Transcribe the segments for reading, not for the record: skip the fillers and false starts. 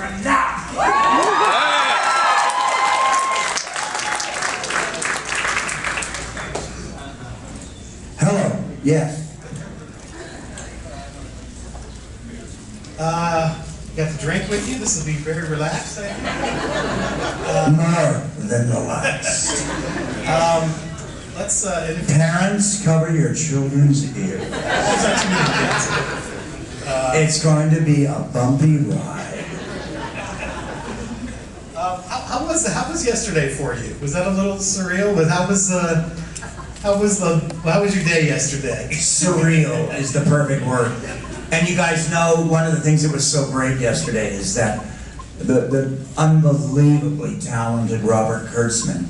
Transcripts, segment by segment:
girlfriend now! Hello, yes. You got the drink with you? This will be very relaxed, I think. More than relaxed. Let's, Parents, cover your children's ears. It's going to be a bumpy ride. How was yesterday for you? Was that a little surreal? How was your day yesterday? Surreal is the perfect word. And you guys know one of the things that was so great yesterday is that the unbelievably talented Robert Kurtzman.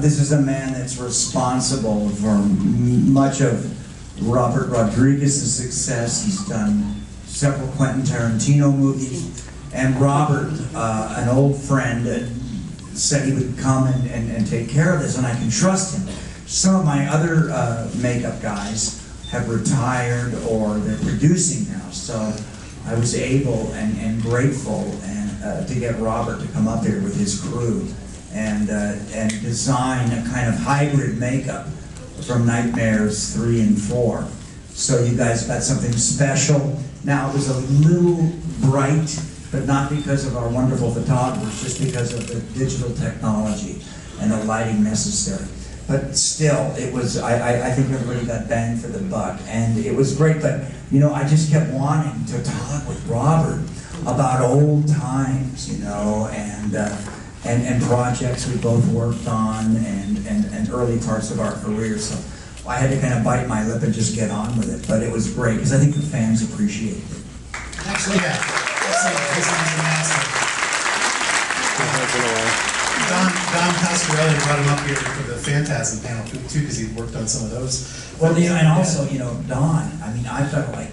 This is a man that's responsible for much of Robert Rodriguez's success. He's done several Quentin Tarantino movies. And Robert, an old friend, said he would come and take care of this, and I can trust him. Some of my other makeup guys have retired or they're producing now, so I was able and grateful to get Robert to come up here with his crew and design a kind of hybrid makeup from Nightmares 3 and 4. So you guys got something special. Now it was a little bright, but not because of our wonderful photographers, just because of the digital technology and the lighting necessary. But still, it was, I think everybody got bang for the buck, and it was great. But, you know, I just kept wanting to talk with Robert about old times, you know, and projects we both worked on, and early parts of our career. So I had to kind of bite my lip and just get on with it. But it was great, because I think the fans appreciated it. Actually, yeah. Don Pasquarelli brought him up here for the Phantasm panel too, because he worked on some of those. Well, you know, and also, you know, Don. I mean, I've got to I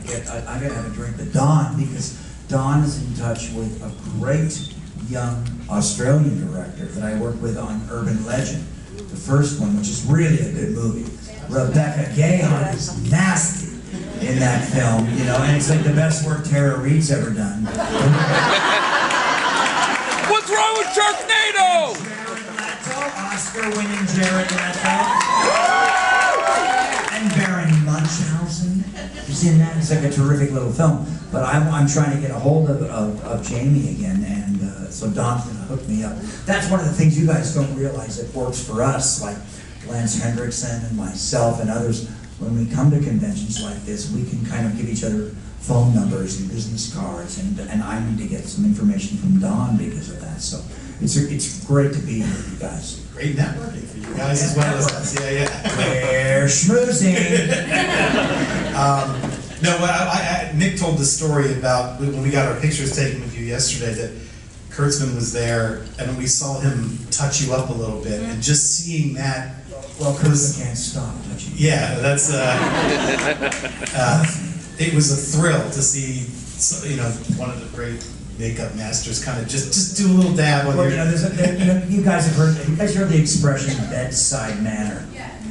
got to have a drink with Don, because Don is in touch with a great young Australian director that I worked with on Urban Legend, the first one, which is really a good movie. Rebecca Gayheart is nasty in that film, you know, and it's like the best work Tara Reid's ever done. What's wrong with Sharknado? Jared Leto, Oscar-winning Jared Leto. And Baron Munchausen is in that. It's like a terrific little film. But I'm trying to get a hold of Jamie again, and so Don's going to hook me up. That's one of the things you guys don't realize that works for us, like Lance Hendrickson and myself and others. When we come to conventions like this, we can kind of give each other phone numbers and business cards, and I need to get some information from Don because of that. So it's great to be here with you guys. Great networking for you guys as well as us. Yeah. We're schmoozing. No, Nick told the story about when we got our pictures taken with you yesterday that Kurtzman was there, and we saw him touch you up a little bit, and just seeing that. Well, Kurtzman can't stop touching. Yeah, that's. It was a thrill to see, you know, one of the great makeup masters kind of just do a little dab on well, your. You guys have heard. You guys heard the expression "bedside manner."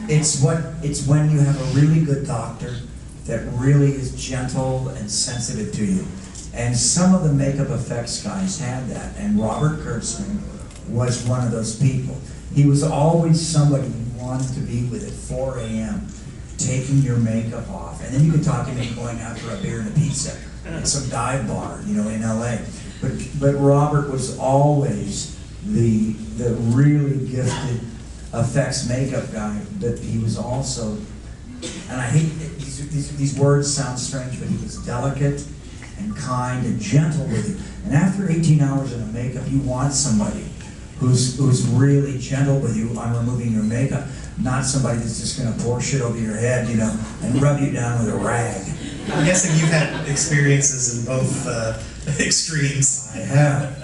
It's when you have a really good doctor that really is gentle and sensitive to you. And some of the makeup effects guys had that, and Robert Kurtzman was one of those people. He was always somebody you wanted to be with at 4 a.m., taking your makeup off. And then you could talk him into going out for a beer and a pizza at some dive bar, you know, in LA. But Robert was always the really gifted effects makeup guy, but he was also, and I hate, these words sound strange, but he was delicate and kind and gentle with you. And after 18 hours in a makeup, you want somebody who's really gentle with you on removing your makeup, not somebody that's just going to pour shit over your head, you know, and rub you down with a rag. I'm guessing you've had experiences in both extremes. I have.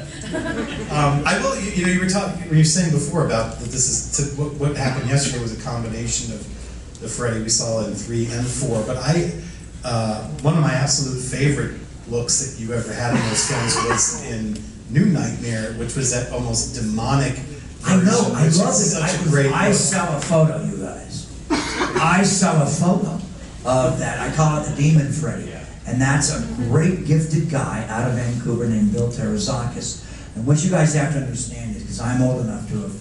I will. You know, you were saying before about that. This is what happened yesterday was a combination of the Freddy we saw in 3 and 4. But one of my absolute favorite looks that you ever had in those films was in New Nightmare, which was that almost demonic version. I know, I love it. Such a great I look. sell a photo, you guys. I saw a photo of that. I call it the Demon Freddy. And that's a great gifted guy out of Vancouver named Bill Terazakis. And what you guys have to understand is, because I'm old enough to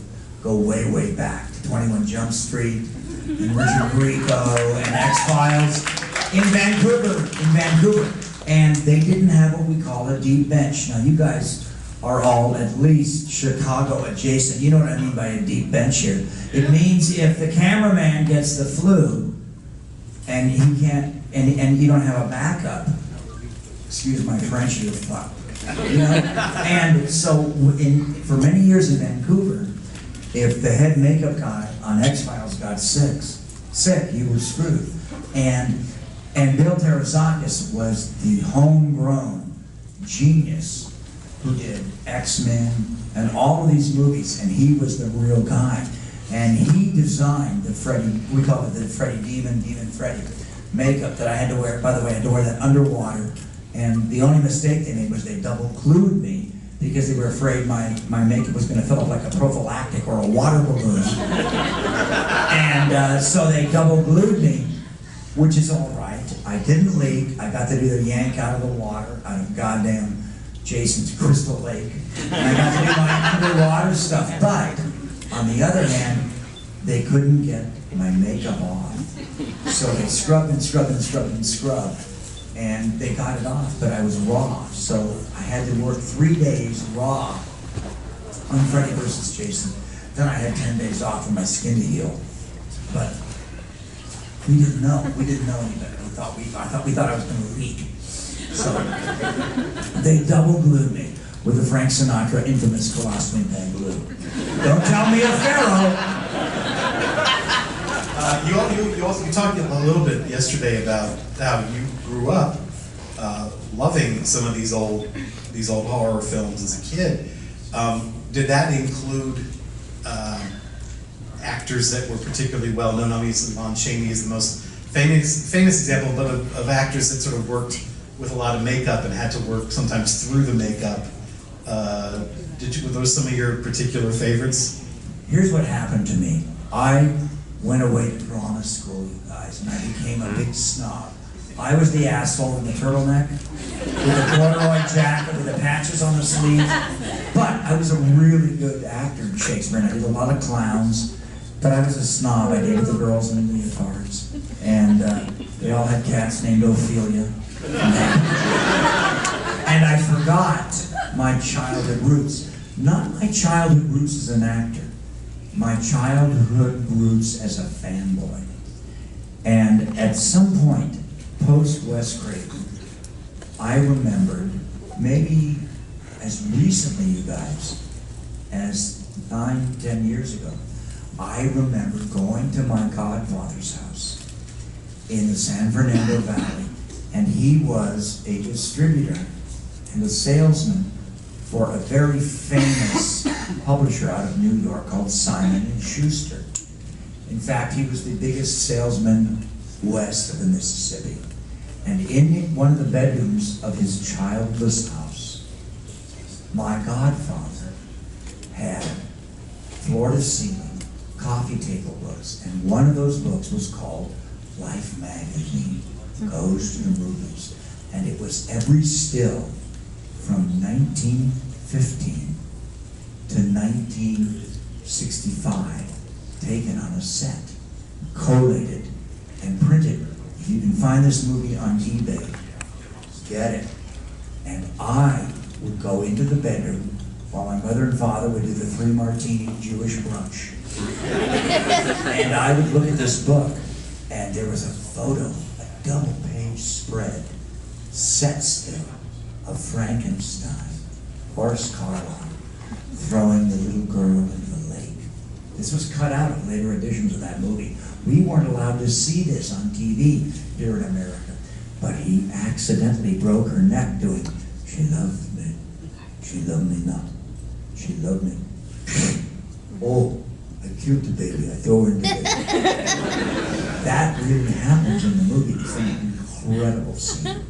go way, way back to 21 Jump Street, and Richard Grieco, and X-Files in Vancouver. And they didn't have what we call a deep bench. Now you guys are all at least Chicago adjacent. You know what I mean by a deep bench here. It means if the cameraman gets the flu, and he can't, and you don't have a backup, excuse my French, you're fucked. You know? And so for many years in Vancouver, if the head makeup guy on X-Files got sick, he was screwed. And Bill Terazakis was the homegrown genius who did X-Men and all of these movies, and he was the real guy. And he designed the Freddy, we call it the Freddy Demon Freddy makeup that I had to wear. By the way, I had to wear that underwater. And the only mistake they made was they double glued me because they were afraid my makeup was going to fill up like a prophylactic or a water balloon. And so they double glued me, which is all right. I didn't leak. I got to do the yank out of the water, out of goddamn Jason's Crystal Lake. And I got to do my underwater stuff. But on the other hand, they couldn't get my makeup off. So they scrubbed and scrubbed and scrubbed and scrubbed. And they got it off, but I was raw. So I had to work 3 days raw on Freddy versus Jason. Then I had 10 days off for my skin to heal. But we didn't know. We didn't know any better. We thought I was going to leak. So they double glued me with the Frank Sinatra infamous colostomy bag glue. Don't tell me a pharaoh. You talked a little bit yesterday about how you grew up loving some of these old horror films as a kid. Did that include actors that were particularly well known? Obviously, Lon Chaney is the most famous example, but of actors that sort of worked with a lot of makeup and had to work sometimes through the makeup. Were those some of your particular favorites? Here's what happened to me. I went away to drama school, you guys, and I became a big snob. I was the asshole in the turtleneck, with the corduroy jacket, with the patches on the sleeve. But I was a really good actor in Shakespeare, and I did a lot of clowns. But I was a snob. I dated the girls in the leotards. And they all had cats named Ophelia. And I forgot my childhood roots. Not my childhood roots as an actor. My childhood roots as a fanboy. And at some point, post-Wes Craven, I remembered, maybe as recently, you guys, as 9, 10 years ago, I remember going to my godfather's house in the San Fernando Valley, and he was a distributor and a salesman for a very famous publisher out of New York called Simon & Schuster. In fact, he was the biggest salesman west of the Mississippi. And in one of the bedrooms of his childless house, my godfather had floor-to-ceiling coffee table books, and one of those books was called Life Magazine Goes to the Movies. And it was every still from 1915 to 1965 taken on a set, collated, and printed. If you can find this movie on eBay, get it. And I would go into the bedroom while my mother and father would do the 3-martini Jewish brunch. And I would look at this book, and there was a photo, a double-page spread, set still, of Frankenstein, Boris Karloff, throwing the little girl into the lake. This was cut out of later editions of that movie. We weren't allowed to see this on TV here in America. But he accidentally broke her neck doing, she loved me. She loved me not. She loved me. Oh, I killed the baby. I throw her in the baby. That really happens in the movie. It's an incredible scene.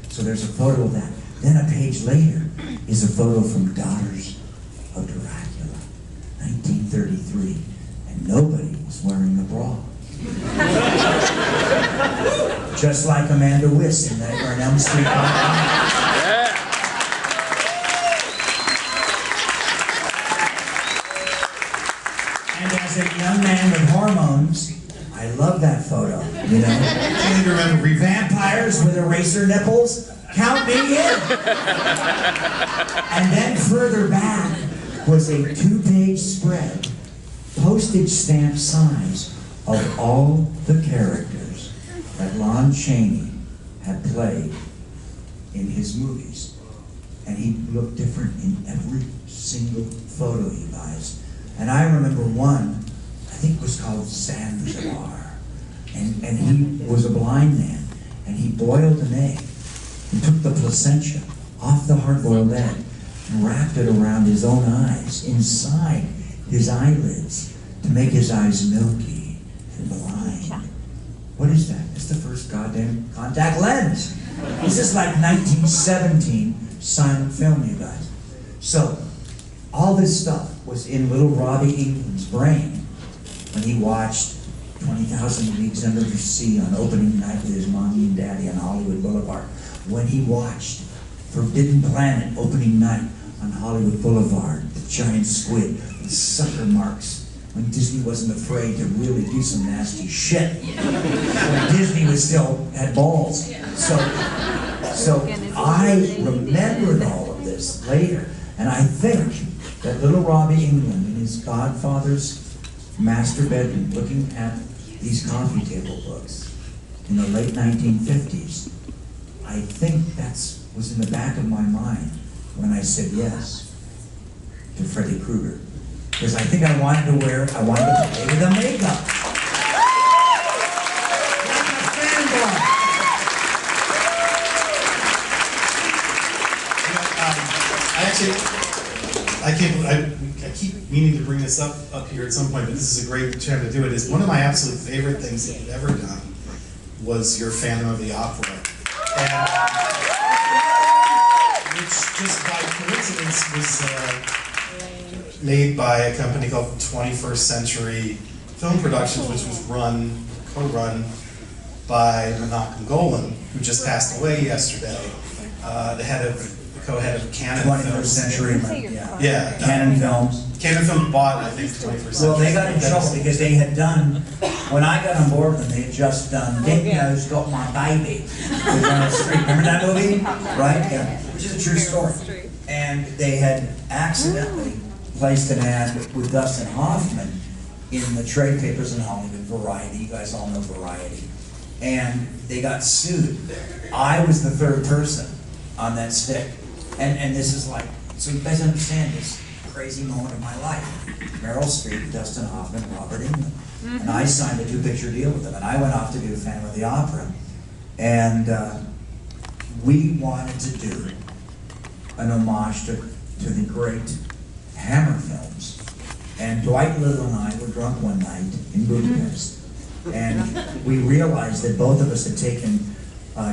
So there's a photo of that. Then a page later is a photo from Daughters of Dracula, 1933. And nobody was wearing a bra. just like Amanda Wiss in that or Elm Street. And as a young man with hormones, I love that photo, you know? I can remember Vampires with eraser nipples, count me in! And then further back was a 2-page spread, postage stamp size, of all the characters that Lon Chaney had played in his movies. And he looked different in every single photo, you guys. And I remember one, I think it was called Zanzibar. And he was a blind man, and he boiled an egg. He took the placenta off the hard-boiled egg and wrapped it around his own eyes, inside his eyelids, to make his eyes milky and blind. What is that? It's the first goddamn contact lens. This is like 1917 silent film, you guys. So, all this stuff was in little Robbie Englund's brain when he watched 20,000 Leagues Under the Sea on opening night with his mommy and daddy on Hollywood Boulevard. When he watched Forbidden Planet opening night on Hollywood Boulevard, the giant squid, the sucker marks, when Disney wasn't afraid to really do some nasty shit. When Disney was still had balls. So I remembered all of this later, and I think that little Robbie Englund in his godfather's master bedroom looking at these coffee table books in the late 1950s, I think that was in the back of my mind when I said yes to Freddy Krueger. Because I think I wanted to play with the makeup. Like a fanboy. I keep meaning to bring this up here at some point, but this is a great time to do it. Is one of my absolute favorite things that you've ever done was your Phantom of the Opera, and which just by coincidence was made by a company called 21st Century Film Productions, which was co-run by Menachem Golan, who just passed away yesterday, the co-head of Canon 21st Films. Century, Yeah. Canon Films. Canon Films bought, I think, 21st Century. Well, they got in trouble because they had done, when I got on board with them, they had just done Dingo's Got My Baby with Meryl Streep. Remember that movie? Right? Yeah. Which is a true story. And they had accidentally placed an ad with Dustin Hoffman in the trade papers in Hollywood, Variety. You guys all know Variety. And they got sued. I was the third person on that stick. And this is like, so you guys understand this crazy moment of my life. Meryl Streep, Dustin Hoffman, Robert Englund. And I signed a 2-picture deal with them. And I went off to do Phantom of the Opera. And we wanted to do an homage to the great Hammer films. And Dwight Little and I were drunk one night in Budapest. And we realized that both of us had taken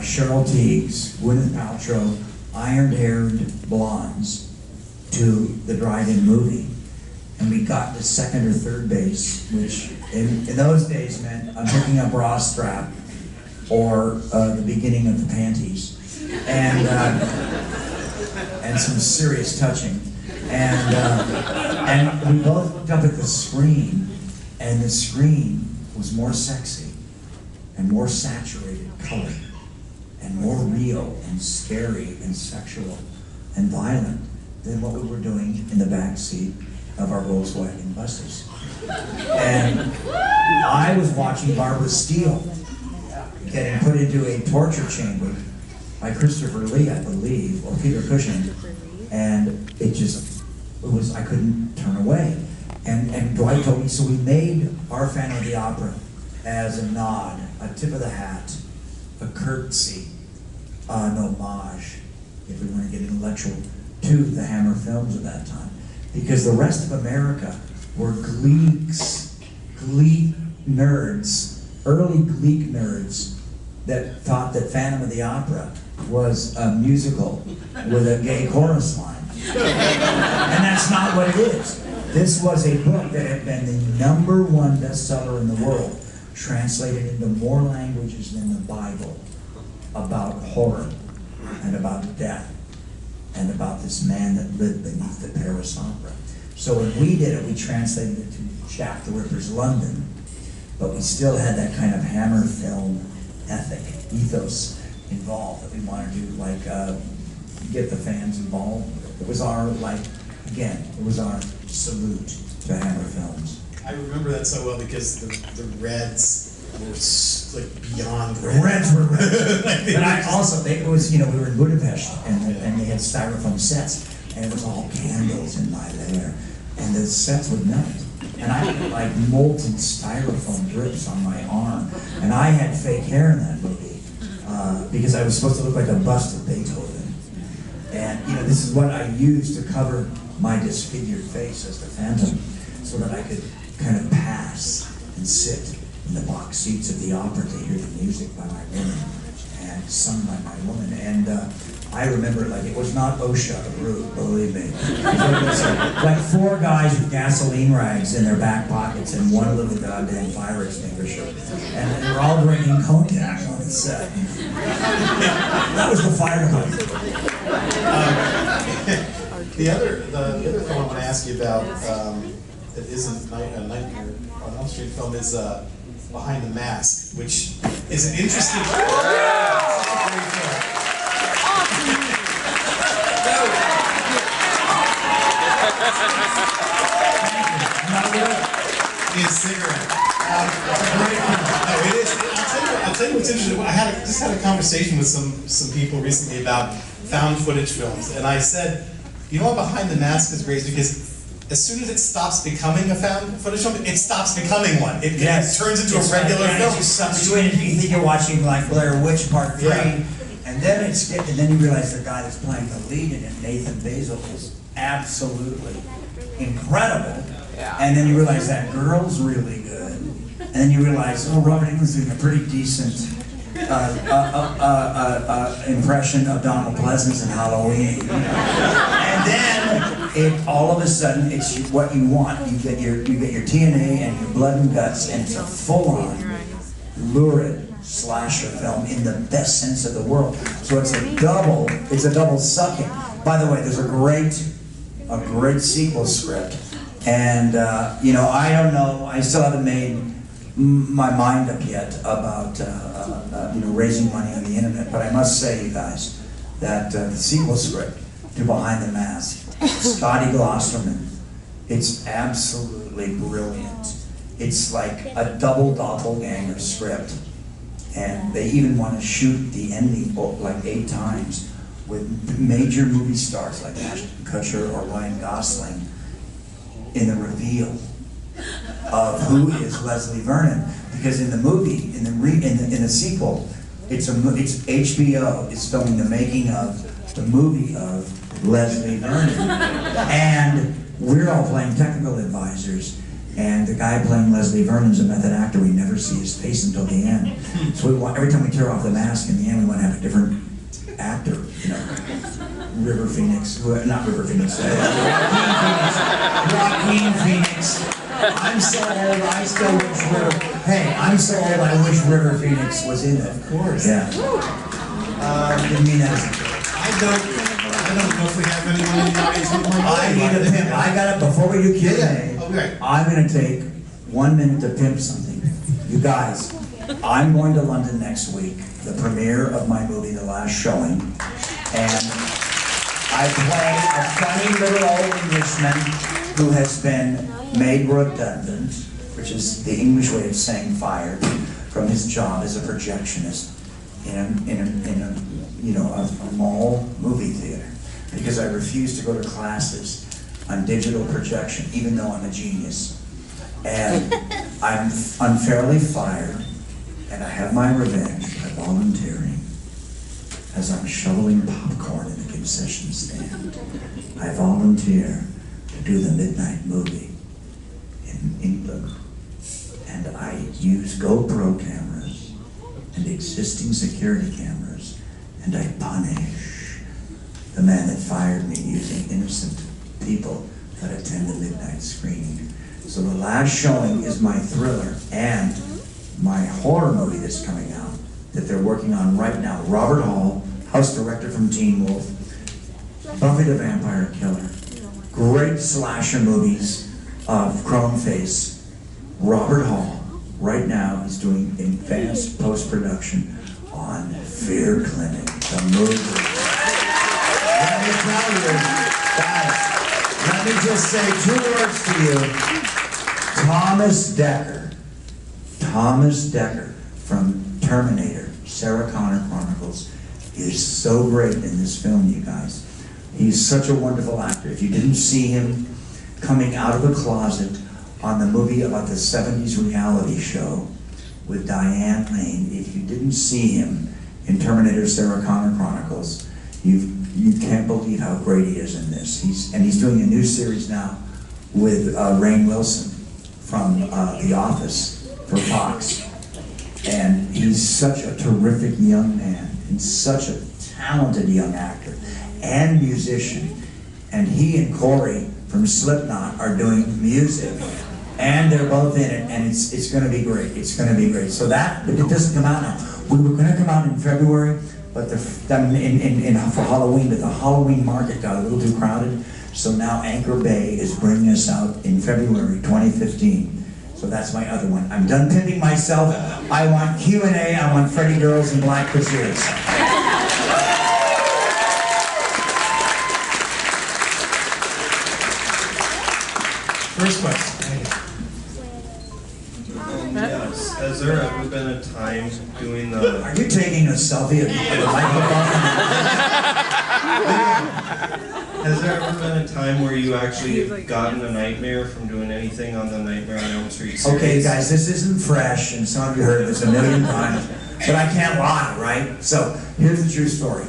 Cheryl Tiegs, Gwyneth Paltrow, iron-haired blondes to the drive-in movie. And we got to second or third base, which in those days meant I'm hooking a bra strap or the beginning of the panties. And some serious touching. And we both looked up at the screen, and the screen was more sexy and more saturated color and more real and scary and sexual and violent than what we were doing in the back seat of our Volkswagen buses. And I was watching Barbara Steele getting put into a torture chamber by Christopher Lee, I believe, or Peter Cushing, and I couldn't turn away. And Dwight told me, so we made our Phantom of the Opera as a nod, a tip of the hat, a curtsy, an homage, if we want to get intellectual, to the Hammer films of that time. Because the rest of America were Glee nerds, early Glee nerds, that thought that Phantom of the Opera was a musical with a gay chorus line. And that's not what it is. This was a book that had been the #1 bestseller in the world translated into more languages than the Bible about horror and about death and about this man that lived beneath the Paris Opera. So when we did it, we translated it to Jack the Ripper's London, but we still had that kind of Hammer film ethic, ethos involved that we wanted to like get the fans involved. It was our it was our salute to Hammer films. I remember that so well because the Reds were like beyond The red. Reds were red. But I also, it was, we were in Budapest and they had styrofoam sets and it was all candles in my lair and the sets would melt. And I had like molten styrofoam drips on my arm. And I had fake hair in that movie because I was supposed to look like a bust of Beethoven. And this is what I used to cover my disfigured face as the Phantom so that I could kind of pass and sit in the box seats of the opera to hear the music by my women and sung by my woman. And I remember it was not OSHA approved, believe me. It was like 4 guys with gasoline rags in their back pockets and one little goddamn fire extinguisher. And they were all drinking cognac on the set. That was the fire department. The other film I want to ask you about that isn't a Nightmare on Elm Street film is Behind the Mask, which is an interesting. His cigarette. No, it is. I'll tell you what's interesting. I just had a conversation with some people recently about found footage films, and I said, you know what Behind the Mask is great because as soon as it stops becoming a found footage film, it stops becoming one. It turns into a regular film. You think you're watching like Blair Witch Part 3, and then you realize the guy that's playing the lead in it, Nathan Basil, is absolutely incredible. Yeah. And then you realize that girl's really good. And then you realize, oh, Robert Englund's doing a pretty decent impression of Donald Pleasance in Halloween. And then all of a sudden it's what you want. You get your TNA and your blood and guts, and it's a full-on lurid slasher film in the best sense of the world. So it's a double sucking. By the way, there's a great sequel script. And I don't know, I still haven't made my mind up yet about raising money on the internet, but I must say, you guys, that the sequel script to Behind the Mask, Scotty Glosterman, it's absolutely brilliant. It's like a double doppelganger script, and they even want to shoot the ending like 8 times with major movie stars like Ashton Kutcher or Ryan Gosling in the reveal of who is Leslie Vernon, because in the movie, in the sequel, it's HBO is filming the making of the movie of Leslie Vernon, and we're all playing technical advisors, and the guy playing Leslie Vernon's a method actor. We never see his face until the end, so every time we tear off the mask in the end, we want to have a different actor, River Phoenix, not River Phoenix, Joaquin Phoenix. I'm so old, I still wish I'm so old, I wish River Phoenix was in it. Of course. Yeah. Didn't mean that as a I don't know if we have anyone in the audience who might. I need a pimp. I got it before we do Q&A. Okay. I'm going to take 1 minute to pimp something. You guys, I'm going to London next week, the premiere of my movie, The Last Showing, and I play a funny little old Englishman who has been made redundant, which is the English way of saying fired, from his job as a projectionist in a mall movie theater, because I refuse to go to classes on digital projection, even though I'm a genius. And I'm unfairly fired, and I have my revenge by volunteering as I'm shoveling popcorn in the concession stand. I volunteer to do the midnight movie in England, and I use GoPro cameras and existing security cameras, and I punish the man that fired me using innocent people that attend the midnight screening. So The Last Showing is my thriller, and my horror movie that's coming out, that they're working on right now. Robert Hall, house director from Teen Wolf, Buffy the Vampire Killer, great slasher movies of Chrome Face. Robert Hall, right now, is doing advanced post-production on Fear Clinic, the movie. Let me tell you, guys, let me just say 2 words to you. Thomas Dekker from Terminator, Sarah Connor Chronicles, is so great in this film, you guys. He's such a wonderful actor. If you didn't see him coming out of the closet on the movie about the 70s reality show with Diane Lane, if you didn't see him in Terminator, Sarah Connor Chronicles, you can't believe how great he is in this. He's doing a new series now with Rainn Wilson from The Office for Fox. And he's such a terrific young man and such a talented young actor and musician. And he and Corey from Slipknot are doing music, and they're both in it, and it's going to be great. It's going to be great. So that, it doesn't come out now. We were going to come out in February, but for Halloween, but the Halloween market got a little too crowded. So now Anchor Bay is bringing us out in February 2015. So that's my other one. I'm done pimping myself. I want Q and A. I want Freddy Girls and Black Braziers. First question. Yes. Has there ever been a time doing the... Are you taking a selfie of the microphone? Has there ever been a time where you actually gotten a nightmare from doing anything on the Nightmare on Elm Street series? Okay, guys, this isn't fresh, and some of you heard this a million times, but I can't lie, right? So, here's the true story.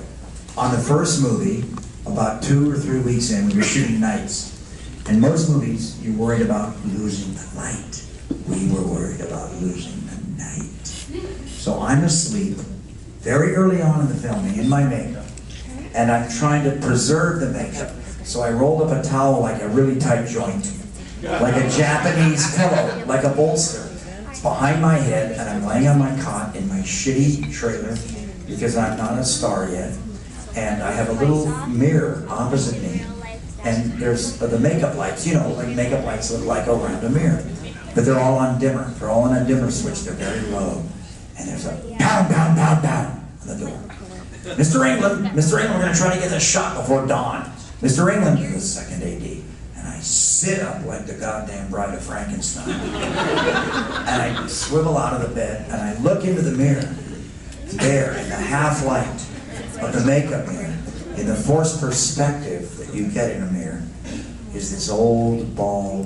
On the first movie, about 2 or 3 weeks in, we were shooting nights. In most movies, you're worried about losing the light. We were worried about losing the night. So I'm asleep very early on in the filming in my makeup, and I'm trying to preserve the makeup. So I rolled up a towel like a really tight joint, like a Japanese pillow, like a bolster. It's behind my head, and I'm laying on my cot in my shitty trailer because I'm not a star yet. And I have a little mirror opposite me. And there's the makeup lights, you know, like makeup lights look like around a mirror. But they're all on dimmer. They're all on a dimmer switch. They're very low. And there's a pound, pound, pound, pound on the door. Mr. Englund, we're going to try to get this shot before dawn. Mr. Englund, you're the second AD. And I sit up like the goddamn Bride of Frankenstein. And I swivel out of the bed, and I look into the mirror. There, in the half-light of the makeup mirror, in the forced perspective that you get in a mirror, is this old, bald,